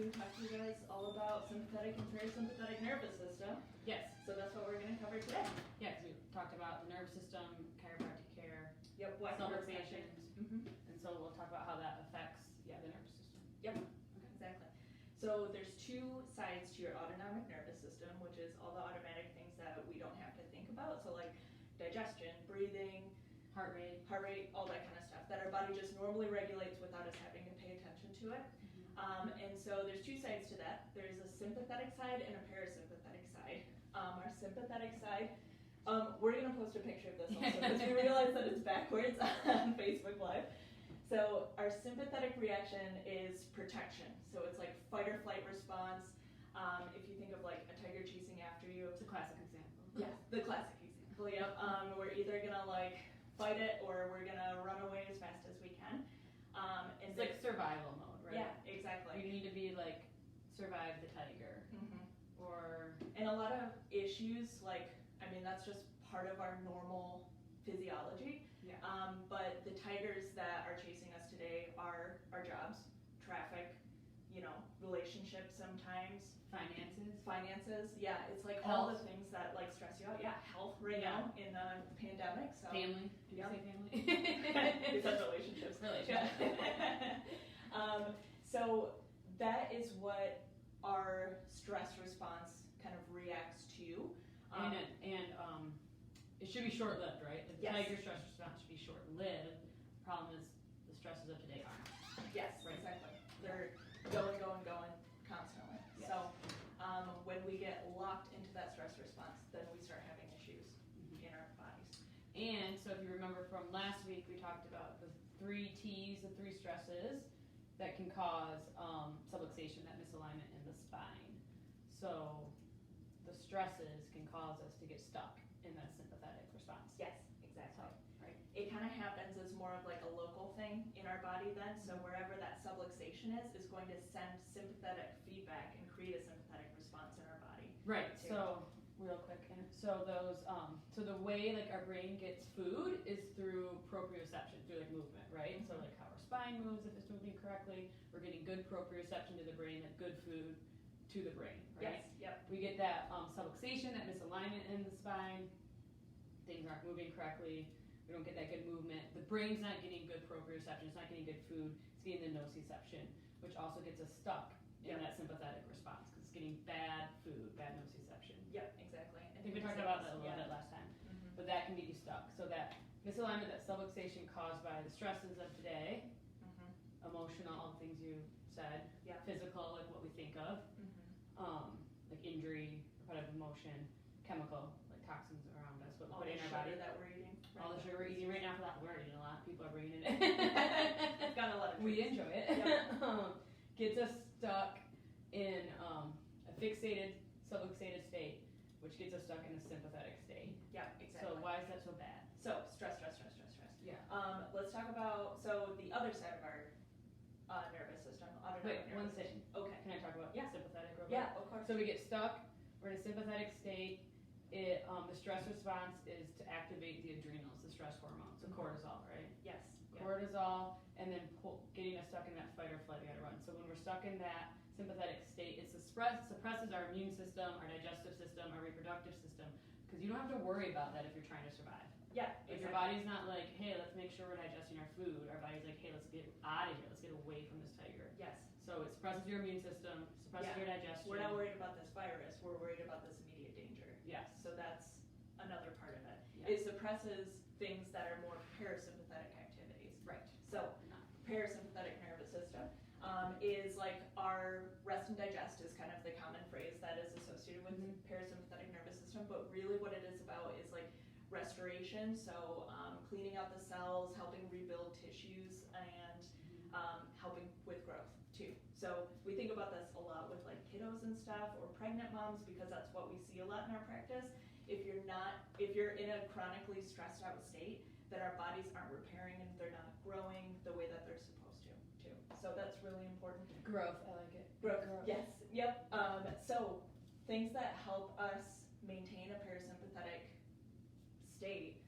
to talk to you guys all about sympathetic and parasympathetic nervous system. Yes. So that's what we're going to cover today. Yeah, because we talked about the nervous system, chiropractic care, Yep. subluxations, and so we'll talk about how that affects the nervous system. Yep. Okay. Exactly. So there's two sides to your autonomic nervous system, which is all the automatic things that we don't have to think about. So like digestion, breathing, heart rate, all that kind of stuff that our body just normally regulates without us having to pay attention to it. And so there's two sides to that. There's a sympathetic side and a parasympathetic side. Our sympathetic side, we're going to post a picture of this also because we realize that it's backwards on Facebook Live. So our sympathetic reaction is protection. So it's like fight or flight response. If you think of like a tiger chasing after you. It's a classic example. Yeah, the classic example, yep. We're either going to like fight it or we're going to run away as fast as we can. It's like survival mode, right? Yeah, exactly. You need to be like survive the tiger. Or and a lot of issues, like, I mean, that's just part of our normal physiology. Yeah. But the tigers that are chasing us today are our jobs, traffic, relationships sometimes. Finances, yeah. It's like health. All the things that like stress you out. Yeah, health right now in the pandemic. So family. Did you say family? It's relationships. So that is what our stress response kind of reacts to. And it should be short-lived, right? The Yes. tiger stress response should be short-lived. The problem is the stresses of today aren't. Yes, right. Exactly. They're going constantly. Yes. So when we get locked into that stress response, then we start having issues in our bodies. And so if you remember from last week, we talked about the 3 T's, the 3 stresses that can cause subluxation, that misalignment in the spine. So the stresses can cause us to get stuck in that sympathetic response. Yes, exactly. Right. It kind of happens as more of like a local thing in our body then. So wherever that subluxation is going to send sympathetic feedback and create a sympathetic response in our body. Right. Too. So real quick, so those so the way like our brain gets food is through proprioception, through like movement, right? So like how our spine moves, if it's moving correctly, we're getting good proprioception to the brain, like good food to the brain, right? Yes. Yep. We get that subluxation, that misalignment in the spine. Things aren't moving correctly. We don't get that good movement. The brain's not getting good proprioception. It's not getting good food. It's getting the nociception, which also gets us stuck in that sympathetic response because it's getting bad food, bad nociception. Yep, exactly. I think we talked about that a little bit last time, but that can get you stuck. So that misalignment, that subluxation caused by the stresses of today, emotional, all the things you said, physical, like what we think of, like injury, repetitive emotion, chemical, like toxins around us, what we put in our body. That we're eating. All the sugar we're eating right now for that. We're eating a lot. People are bringing it in. It's got a lot of we enjoy it. Yep. Gets us stuck in a fixated, subluxated state, which gets us stuck in a sympathetic state. Yeah, exactly. So why is that so bad? So stress. Yeah. Let's talk about the other side of our nervous system. Wait, nervous one system. thing. Okay. Can I talk about sympathetic real quick? Yeah, of course. So we get stuck. We're in a sympathetic state. The stress response is to activate the adrenals, the stress hormone, so cortisol, right? Yes. Cortisol, and then getting us stuck in that fight or flight, we gotta run. So when we're stuck in that sympathetic state, it suppresses our immune system, our digestive system, our reproductive system, because you don't have to worry about that if you're trying to survive. Yeah, If your body's not like, hey, let's make sure we're digesting our food, our body's like, hey, let's get out of here, let's get away from this tiger. Yes. So it suppresses your immune system, suppresses your digestion. We're not worried about this virus, we're worried about this immediate danger. Yes. So that's another part of it. Yeah. It suppresses things that are more parasympathetic activities. Right. So parasympathetic nervous system is like our rest and digest is kind of the common phrase that is associated with parasympathetic nervous system, but really what it is about is like restoration, so cleaning out the cells, helping rebuild tissues, and helping with growth too. So we think about this a lot with like kiddos and stuff, or pregnant moms, because that's what we see a lot in our practice. If you're in a chronically stressed out state, that our bodies aren't repairing and they're not growing the way that they're supposed to too. So that's really important. Growth, I like it. Growth. Yes, yep. So things that help us maintain a parasympathetic state,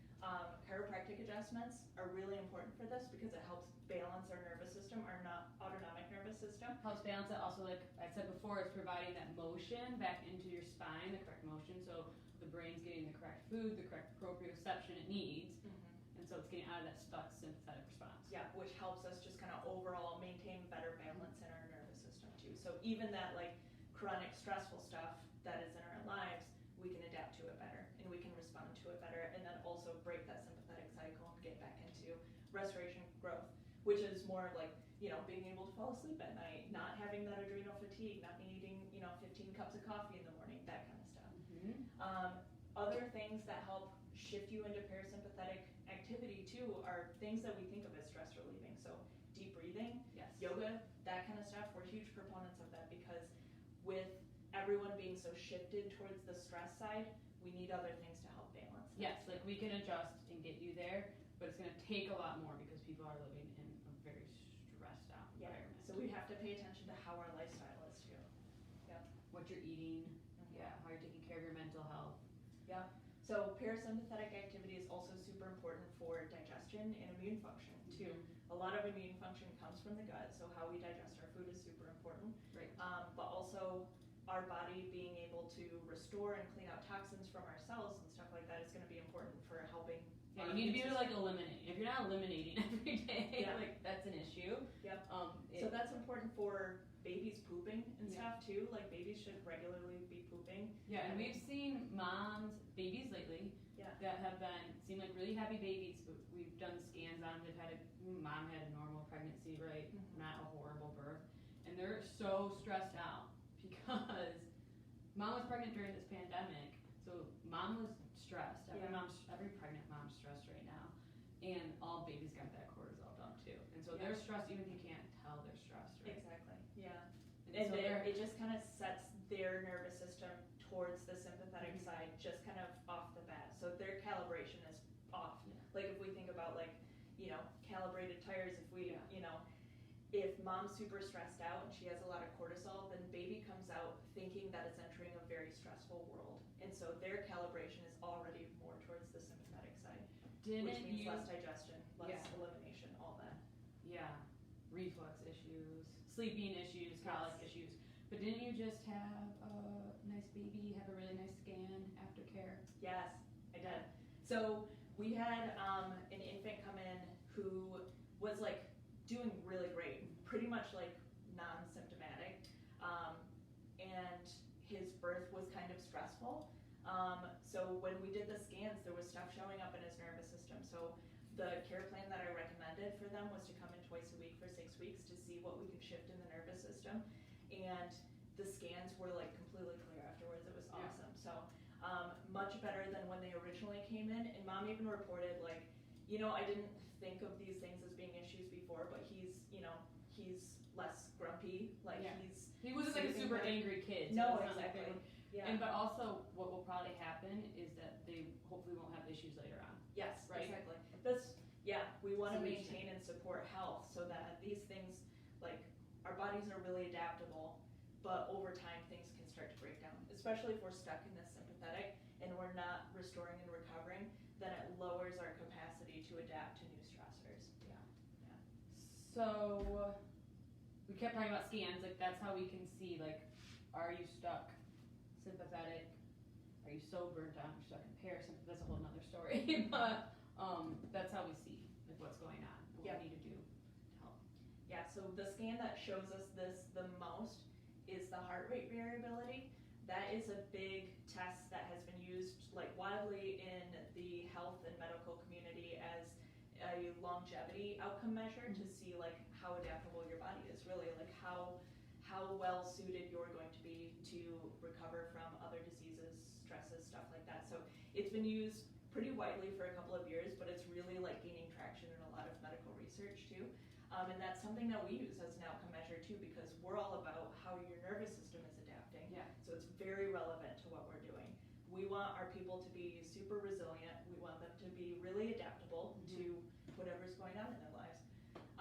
chiropractic adjustments are really important for this because it helps balance our nervous system, our autonomic nervous nervous system. Helps balance it. Also, like I said before, it's providing that motion back into your spine, the correct motion, so the brain's getting the correct food, the correct proprioception it needs, and so it's getting out of that stuck sympathetic response. Yeah, which helps us just kind of overall maintain better balance in our nervous system too. So even that like chronic stressful stuff that is in our lives, we can adapt to it better and we can respond to it better, and then also break that sympathetic cycle and get back into restoration growth, which is more like, you know, being able to fall asleep at night, not having that adrenal fatigue, not needing, you know, 15 cups of coffee in the morning, that kind of stuff. Other things that help shift you into parasympathetic activity too are things that we think of as stress relieving. So deep breathing, yoga, that kind of stuff. We're huge proponents of that because with everyone being so shifted towards the stress side, we need other things to help balance that. Yes, like we can adjust and get you there, but it's going to take a lot more because people are living in a very stressed out environment. So we have to pay attention to how our lifestyle is too. What you're eating, how you're taking care of your mental health. So parasympathetic activity is also super important for digestion and immune function too. A lot of immune function comes from the gut, so how we digest our food is super important. Right. But also our body being able to restore and clean out toxins from our cells and stuff like that is going to be important for helping. Yeah, you need to be able to like eliminate. If you're not eliminating every day, like that's an issue. So that's important for babies pooping and stuff too. Like babies should regularly be pooping. Yeah, and we've seen babies lately that have seem like really happy babies, but we've done scans on them. Mom had a normal pregnancy, right? Not a horrible birth. And they're so stressed out because mom was pregnant during this pandemic. So mom was stressed. Every pregnant mom's stressed right now. And all babies got that cortisol dump too. And so they're stressed even if you can't tell they're stressed, right? Exactly. And so it just kind of sets their nervous system towards the sympathetic side just kind of off the bat. So their calibration is off. Like if we think about like, you know, calibrated tires, if we, you know, if mom's super stressed out and she has a lot of cortisol, then baby comes out thinking that it's entering a very stressful world. And so their calibration is already more towards the sympathetic side, which means less digestion, less elimination, all that. Reflux issues, sleeping issues, colic issues. But didn't you just have a nice baby, have a really nice scan, aftercare? Yes, I did. So we had an infant come in who was like doing really great, pretty much like non-symptomatic, and his birth was kind of stressful. So when we did the scans, there was stuff showing up in his nervous system. So the care plan that I recommended for them was to come in twice a week for 6 weeks to see what we could shift in the nervous system. And the scans were like completely clear afterwards. It was awesome. So much better than when they originally came in. And mom even reported like, you know, I didn't think of these things as being issues before, but he's, you know, he's less grumpy. Like he wasn't like a super angry kid. So no, exactly. And but also what will probably happen is that they hopefully won't have issues later on. Yes, right? Exactly. We want to maintain and support health so that these things, like our bodies are really adaptable, but over time things can start to break down, especially if we're stuck in this sympathetic and we're not restoring and recovering, then it lowers our capacity to adapt to new stressors. So we kept talking about scans, like that's how we can see, like, are you stuck sympathetic? Are you so burnt out? You're stuck in parasympathetic. That's a whole nother story. But that's how we see like what's going on, what we need to do to help. So the scan that shows us this the most is the heart rate variability. That is a big test that has been used like widely in the health and medical community as a longevity outcome measure to see like how adaptable your body is, really like how well suited you're going to be to recover from other diseases, stresses, stuff like that. So it's been used pretty widely for a couple of years, but it's really like gaining traction in a lot of medical research too. And that's something that we use as an outcome measure too, because we're all about how your nervous system is adapting. So it's very relevant to what we're doing. We want our people to be super resilient. We want them to be really adaptable to whatever's going on in their lives.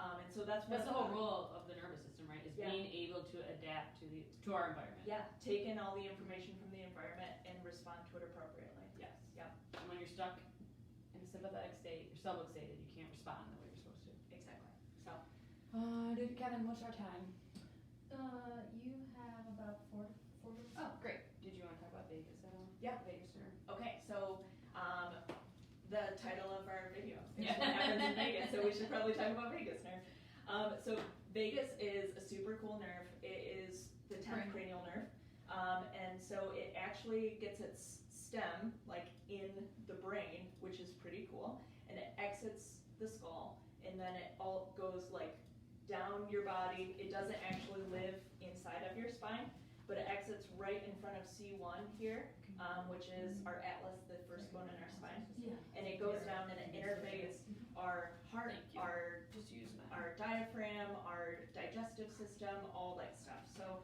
And so that's the whole role of the nervous system, right? Is being able to adapt to our environment. Take in all the information from the environment and respond to it appropriately. And when you're stuck in a sympathetic state, you're subluxated, you can't respond the way you're supposed to. Exactly. So, Kevin, what's our time? You have about four minutes. Oh, great. Did you want to talk about Vegas at all? Yeah. Vegas nerve. Okay, so the title of our video is what happens in Vegas, so we should probably talk about vagus nerve. So vagus is a super cool nerve. It is the 10th cranial nerve, and so it actually gets its stem like in the brain, which is pretty cool, and it exits the skull, and then it all goes like down your body. It doesn't actually live inside of your spine, but it exits right in front of C1 here, which is our atlas, the first bone in our spine. Yeah. And it goes down and it interfaces our heart, our diaphragm, our digestive system, all that stuff. So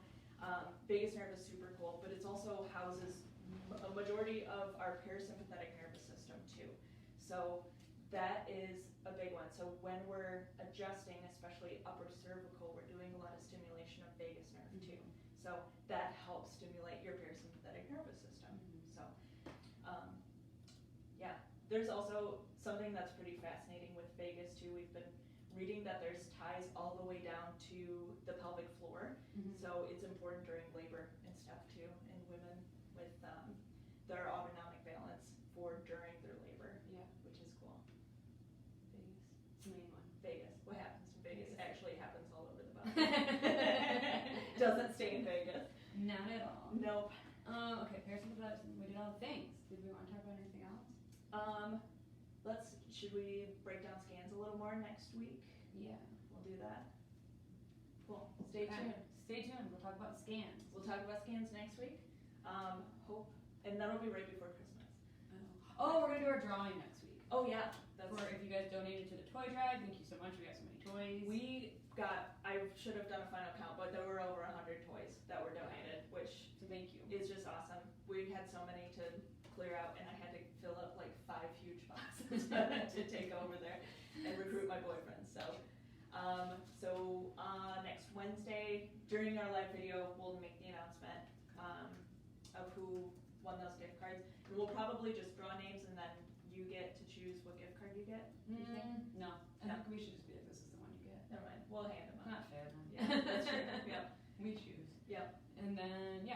vagus nerve is super cool, but it also houses a majority of our parasympathetic nervous system too. So that is a big one. So when we're adjusting, especially upper cervical, we're doing a lot of stimulation of vagus nerve too. So that helps stimulate your parasympathetic nervous system. So yeah, there's also something that's pretty fascinating with vagus too. We've been reading that there's ties all the way down to the pelvic floor. So it's important during labor and stuff too, in women with their autonomic balance for during their labor. Yeah. Which is cool. Vegas. It's the main one. Vegas. What happens in Vegas actually happens all over the body. Doesn't stay in Vegas. Not at all. Nope. Okay, parasympathetic. We did all the things. Did we want to talk about anything else? Should we break down scans a little more next week? Yeah. We'll do that. Cool. Stay tuned. Stay tuned. We'll talk about scans. We'll talk about scans next week. Hope, and that'll be right before Christmas. Oh, we're gonna do our drawing next week. Oh yeah, that's for if you guys donated to the toy drive. Thank you so much. We got so many toys. I should have done a final count, but there were over 100 toys that were donated, which so thank you. Is just awesome. We had so many to clear out, and I had to fill up like 5 huge boxes to take over there and recruit my boyfriend. So next Wednesday during our live video, we'll make the announcement of who won those gift cards, and we'll probably just draw names, and then you get to choose what gift card you get. No, I think we should just be like, this is the one you get. Never mind. We'll hand them out. Not fair then. Yeah, that's true. Yep. We choose. Yep. And then